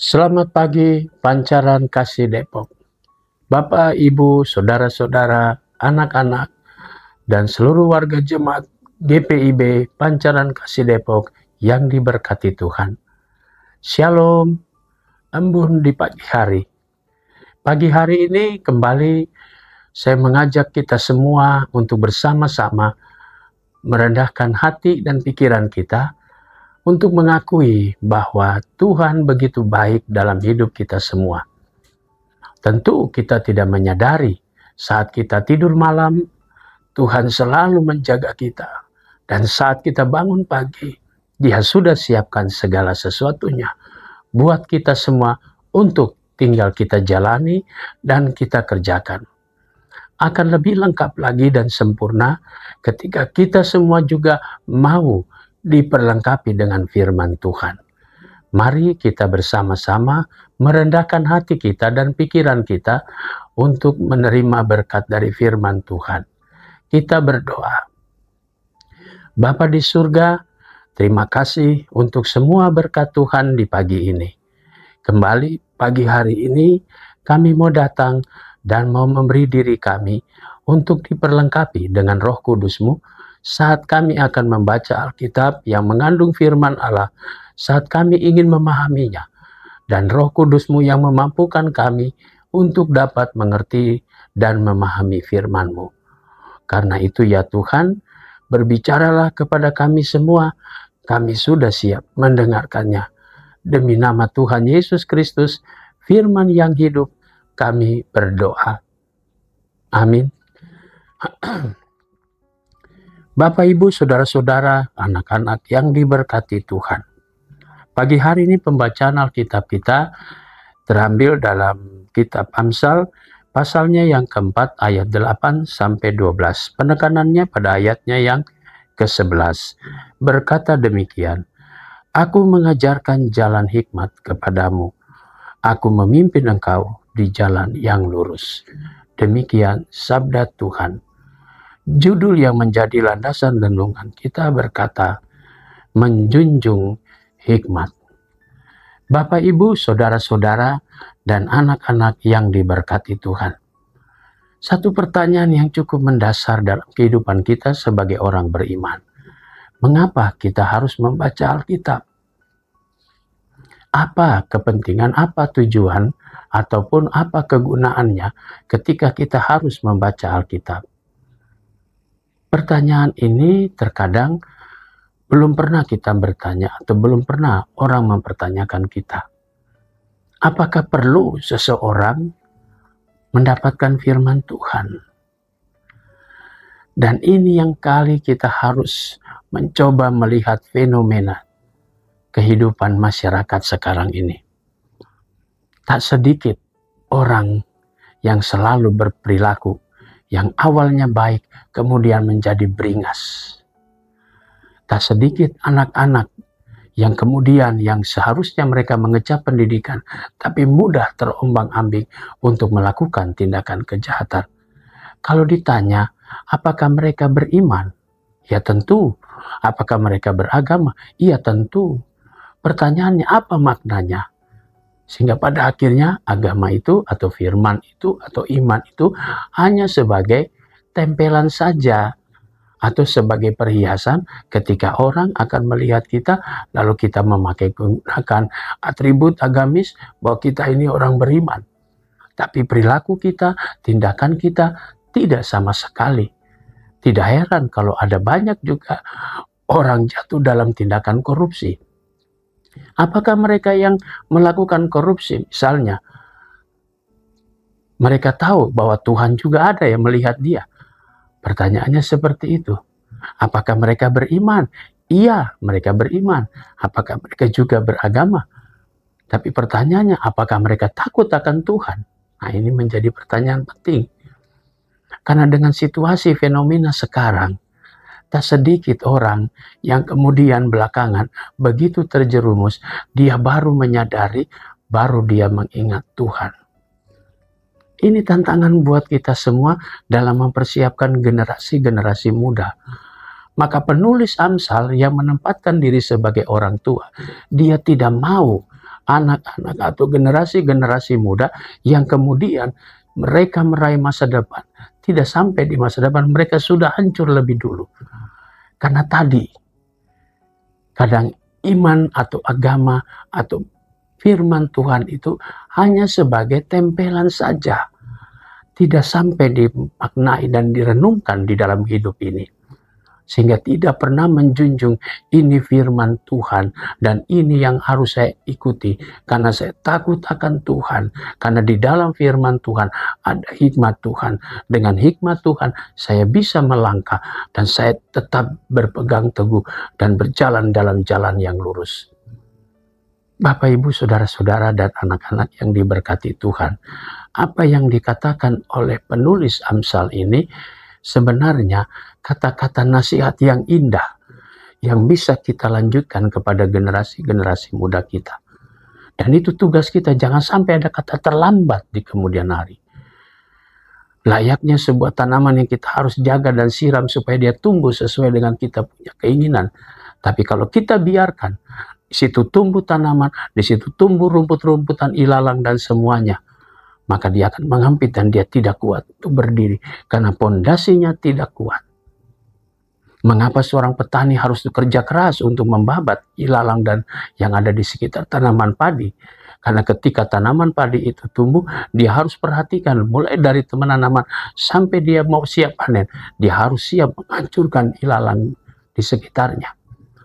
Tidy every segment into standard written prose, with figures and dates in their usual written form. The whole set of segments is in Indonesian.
Selamat pagi, Pancaran Kasih Depok. Bapak, Ibu, saudara-saudara, anak-anak, dan seluruh warga jemaat GPIB Pancaran Kasih Depok yang diberkati Tuhan. Shalom, embun di pagi hari. Pagi hari ini kembali saya mengajak kita semua untuk bersama-sama merendahkan hati dan pikiran kita untuk mengakui bahwa Tuhan begitu baik dalam hidup kita semua. Tentu kita tidak menyadari saat kita tidur malam, Tuhan selalu menjaga kita. Dan saat kita bangun pagi, Dia sudah siapkan segala sesuatunya buat kita semua untuk tinggal kita jalani dan kita kerjakan. Akan lebih lengkap lagi dan sempurna ketika kita semua juga mau diperlengkapi dengan firman Tuhan. Mari kita bersama-sama merendahkan hati kita dan pikiran kita untuk menerima berkat dari firman Tuhan. Kita berdoa. Bapa di surga, terima kasih untuk semua berkat Tuhan di pagi ini. Kembali pagi hari ini kami mau datang dan mau memberi diri kami untuk diperlengkapi dengan Roh Kudus-Mu saat kami akan membaca Alkitab yang mengandung firman Allah, saat kami ingin memahaminya, dan Roh Kudus-Mu yang memampukan kami untuk dapat mengerti dan memahami firman-Mu. Karena itu ya Tuhan, berbicaralah kepada kami semua, kami sudah siap mendengarkannya. Demi nama Tuhan Yesus Kristus, firman yang hidup, kami berdoa. Amin. Bapak, Ibu, saudara-saudara, anak-anak yang diberkati Tuhan. Pagi hari ini pembacaan Alkitab kita terambil dalam kitab Amsal, pasalnya yang keempat ayat 8 sampai 12. Penekanannya pada ayatnya yang ke-11. Berkata demikian, Aku mengajarkan jalan hikmat kepadamu. Aku memimpin engkau di jalan yang lurus. Demikian sabda Tuhan. Judul yang menjadi landasan renungan kita berkata, menjunjung hikmat. Bapak, Ibu, saudara-saudara, dan anak-anak yang diberkati Tuhan. Satu pertanyaan yang cukup mendasar dalam kehidupan kita sebagai orang beriman. Mengapa kita harus membaca Alkitab? Apa kepentingan, apa tujuan, ataupun apa kegunaannya ketika kita harus membaca Alkitab? Pertanyaan ini terkadang belum pernah kita bertanya atau belum pernah orang mempertanyakan kita. Apakah perlu seseorang mendapatkan firman Tuhan? Dan ini yang kali kita harus mencoba melihat fenomena kehidupan masyarakat sekarang ini. Tak sedikit orang yang selalu berperilaku yang awalnya baik, kemudian menjadi beringas. Tak sedikit anak-anak yang kemudian yang seharusnya mereka mengecap pendidikan, tapi mudah terombang-ambing untuk melakukan tindakan kejahatan. Kalau ditanya, apakah mereka beriman? Ya tentu. Apakah mereka beragama? Ya tentu. Pertanyaannya, apa maknanya? Sehingga pada akhirnya agama itu atau firman itu atau iman itu hanya sebagai tempelan saja atau sebagai perhiasan ketika orang akan melihat kita lalu kita menggunakan atribut agamis bahwa kita ini orang beriman. Tapi perilaku kita, tindakan kita tidak sama sekali. Tidak heran kalau ada banyak juga orang jatuh dalam tindakan korupsi. Apakah mereka yang melakukan korupsi, misalnya, mereka tahu bahwa Tuhan juga ada yang melihat dia? Pertanyaannya seperti itu. Apakah mereka beriman? Iya, mereka beriman. Apakah mereka juga beragama? Tapi pertanyaannya, apakah mereka takut akan Tuhan? Nah, ini menjadi pertanyaan penting. Karena dengan situasi fenomena sekarang, tak sedikit orang yang kemudian belakangan begitu terjerumus, dia baru menyadari, baru dia mengingat Tuhan. Ini tantangan buat kita semua dalam mempersiapkan generasi-generasi muda. Maka penulis Amsal yang menempatkan diri sebagai orang tua, dia tidak mau anak-anak atau generasi-generasi muda yang kemudian mereka meraih masa depan. Tidak sampai di masa depan, mereka sudah hancur lebih dulu. Karena tadi, kadang iman atau agama atau firman Tuhan itu hanya sebagai tempelan saja. Tidak sampai dimaknai dan direnungkan di dalam hidup ini. Sehingga tidak pernah menjunjung ini firman Tuhan dan ini yang harus saya ikuti. Karena saya takut akan Tuhan. Karena di dalam firman Tuhan ada hikmat Tuhan. Dengan hikmat Tuhan saya bisa melangkah dan saya tetap berpegang teguh dan berjalan dalam jalan yang lurus. Bapak, Ibu, saudara-saudara dan anak-anak yang diberkati Tuhan. Apa yang dikatakan oleh penulis Amsal ini sebenarnya kata-kata nasihat yang indah yang bisa kita lanjutkan kepada generasi-generasi muda kita. Dan itu tugas kita, jangan sampai ada kata terlambat di kemudian hari. Layaknya sebuah tanaman yang kita harus jaga dan siram supaya dia tumbuh sesuai dengan kita punya keinginan. Tapi kalau kita biarkan, di situ tumbuh tanaman, di situ tumbuh rumput-rumputan ilalang dan semuanya, maka dia akan mengampit dan dia tidak kuat untuk berdiri karena pondasinya tidak kuat. Mengapa seorang petani harus bekerja keras untuk membabat ilalang dan yang ada di sekitar tanaman padi? Karena ketika tanaman padi itu tumbuh, dia harus perhatikan mulai dari tanaman sampai dia mau siap panen. Dia harus siap menghancurkan ilalang di sekitarnya.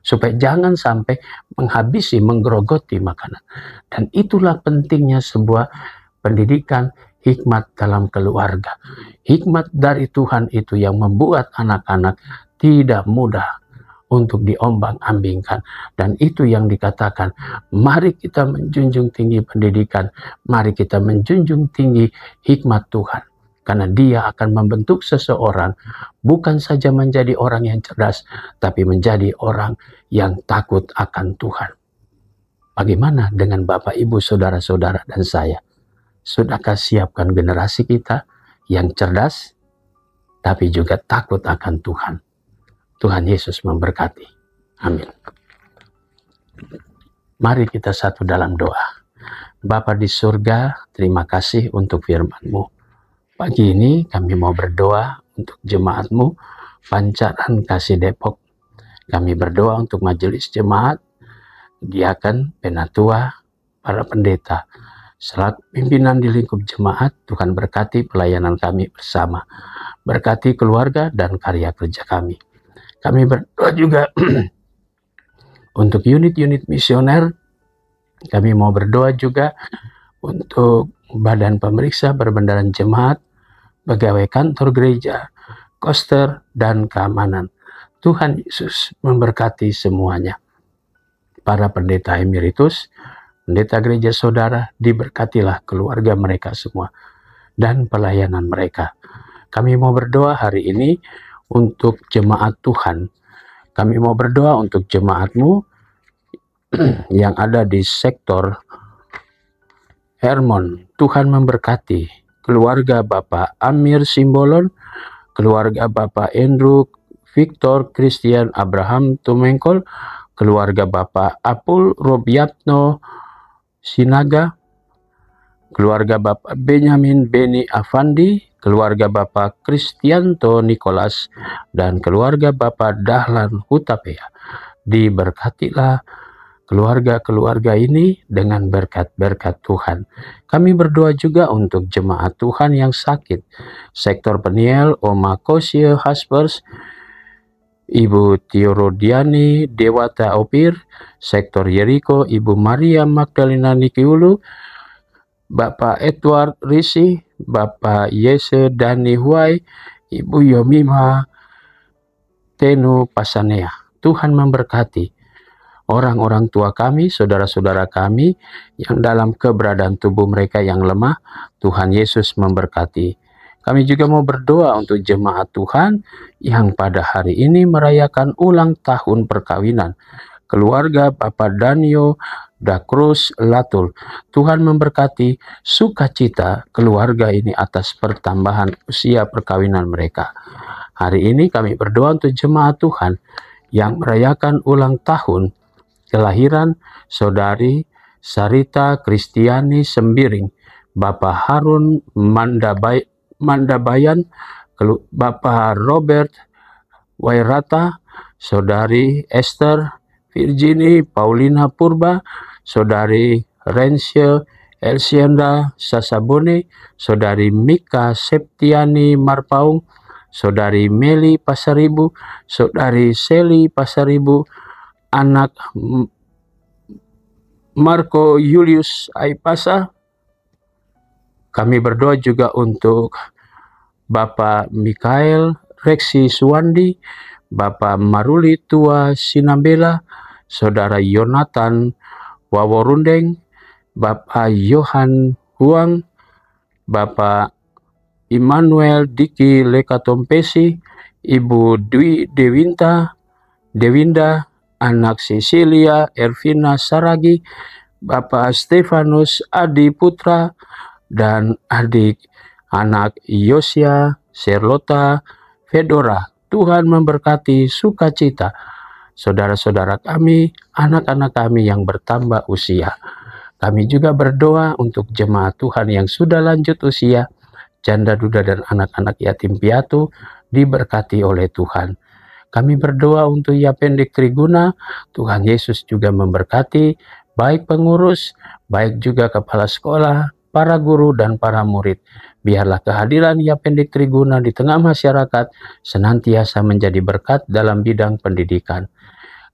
Supaya jangan sampai menghabisi, menggerogoti makanan. Dan itulah pentingnya sebuah pendidikan hikmat dalam keluarga. Hikmat dari Tuhan itu yang membuat anak-anak tidak mudah untuk diombang-ambingkan. Dan itu yang dikatakan, mari kita menjunjung tinggi pendidikan, mari kita menjunjung tinggi hikmat Tuhan. Karena dia akan membentuk seseorang bukan saja menjadi orang yang cerdas, tapi menjadi orang yang takut akan Tuhan. Bagaimana dengan Bapak, Ibu, saudara-saudara, dan saya? Sudahkah siapkan generasi kita yang cerdas, tapi juga takut akan Tuhan? Tuhan Yesus memberkati. Amin. Mari kita satu dalam doa. Bapa di surga, terima kasih untuk firman-Mu. Pagi ini kami mau berdoa untuk jemaat-Mu, Pancaran Kasih Depok. Kami berdoa untuk majelis jemaat, diaken, penatua, para pendeta, selaku pimpinan di lingkup jemaat. Tuhan berkati pelayanan kami bersama. Berkati keluarga dan karya kerja kami. Kami berdoa juga untuk unit-unit misioner. Kami mau berdoa juga untuk badan pemeriksa perbendaharaan jemaat, pegawai kantor gereja, koster, dan keamanan. Tuhan Yesus memberkati semuanya. Para pendeta emeritus, pendeta gereja saudara, diberkatilah keluarga mereka semua dan pelayanan mereka. Kami mau berdoa hari ini untuk jemaat Tuhan. Kami mau berdoa untuk jemaat-Mu yang ada di sektor Hermon. Tuhan memberkati keluarga Bapak Amir Simbolon, keluarga Bapak Andrew Victor Christian Abraham Tumengkol, keluarga Bapak Apul Robiatno Sinaga, keluarga Bapak Benyamin Beni Afandi, keluarga Bapak Kristianto Nikolas, dan keluarga Bapak Dahlan Hutapea. Diberkatilah keluarga-keluarga ini dengan berkat-berkat Tuhan. Kami berdoa juga untuk jemaat Tuhan yang sakit. Sektor Peniel, Oma Kosie Haspers, Ibu Tiorodiani Dewata Opir, Sektor Yeriko, Ibu Maria Magdalena Nikiulu, Bapak Edward Risi, Bapak Yese Dani Huai, Ibu Yomima Tenu Pasanea. Tuhan memberkati orang-orang tua kami, saudara-saudara kami yang dalam keberadaan tubuh mereka yang lemah. Tuhan Yesus memberkati. Kami juga mau berdoa untuk jemaat Tuhan yang pada hari ini merayakan ulang tahun perkawinan. Keluarga Bapak Danio Dakrus Latul. Tuhan memberkati sukacita keluarga ini atas pertambahan usia perkawinan mereka. Hari ini kami berdoa untuk jemaat Tuhan yang merayakan ulang tahun kelahiran saudari Sarita Kristiani Sembiring, Bapak Harun Mandabayan, Bapak Robert Wairata, Saudari Esther Virginie Paulina Purba, Saudari Rensye Elsienda Sasabone, Saudari Mika Septiani Marpaung, Saudari Meli Pasaribu, Saudari Seli Pasaribu, anak Marco Julius Aipasa. Kami berdoa juga untuk Bapak Mikael Reksi Suwandi, Bapak Maruli Tua Sinambela, Saudara Yonatan Waworundeng, Bapak Yohan Huang, Bapak Immanuel Diki Lekatompesi, Ibu Dwi Dewinda, anak Cecilia Ervina Saragi, Bapak Stefanus Adi Putra, dan adik anak Yosia Serlota Fedora. Tuhan memberkati sukacita saudara-saudara kami, anak-anak kami yang bertambah usia. Kami juga berdoa untuk jemaat Tuhan yang sudah lanjut usia, janda duda dan anak-anak yatim piatu diberkati oleh Tuhan. Kami berdoa untuk Yapendek Triguna, Tuhan Yesus juga memberkati baik pengurus, baik juga kepala sekolah, para guru dan para murid. Biarlah kehadiran Yapendek Triguna di tengah masyarakat senantiasa menjadi berkat dalam bidang pendidikan.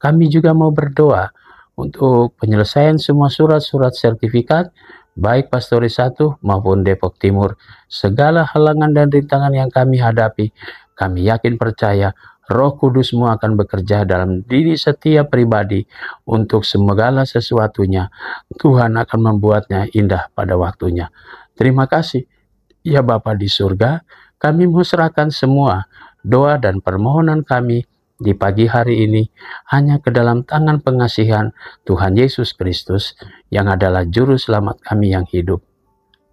Kami juga mau berdoa untuk penyelesaian semua surat-surat sertifikat, baik Pastori 1 maupun Depok Timur. Segala halangan dan rintangan yang kami hadapi, kami yakin percaya Roh Kudus-Mu akan bekerja dalam diri setiap pribadi untuk segala sesuatunya. Tuhan akan membuatnya indah pada waktunya. Terima kasih. Ya Bapa di surga, kami serahkan semua doa dan permohonan kami di pagi hari ini hanya ke dalam tangan pengasihan Tuhan Yesus Kristus yang adalah juru selamat kami yang hidup.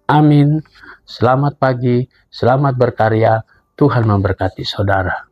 Amin. Selamat pagi, selamat berkarya. Tuhan memberkati saudara.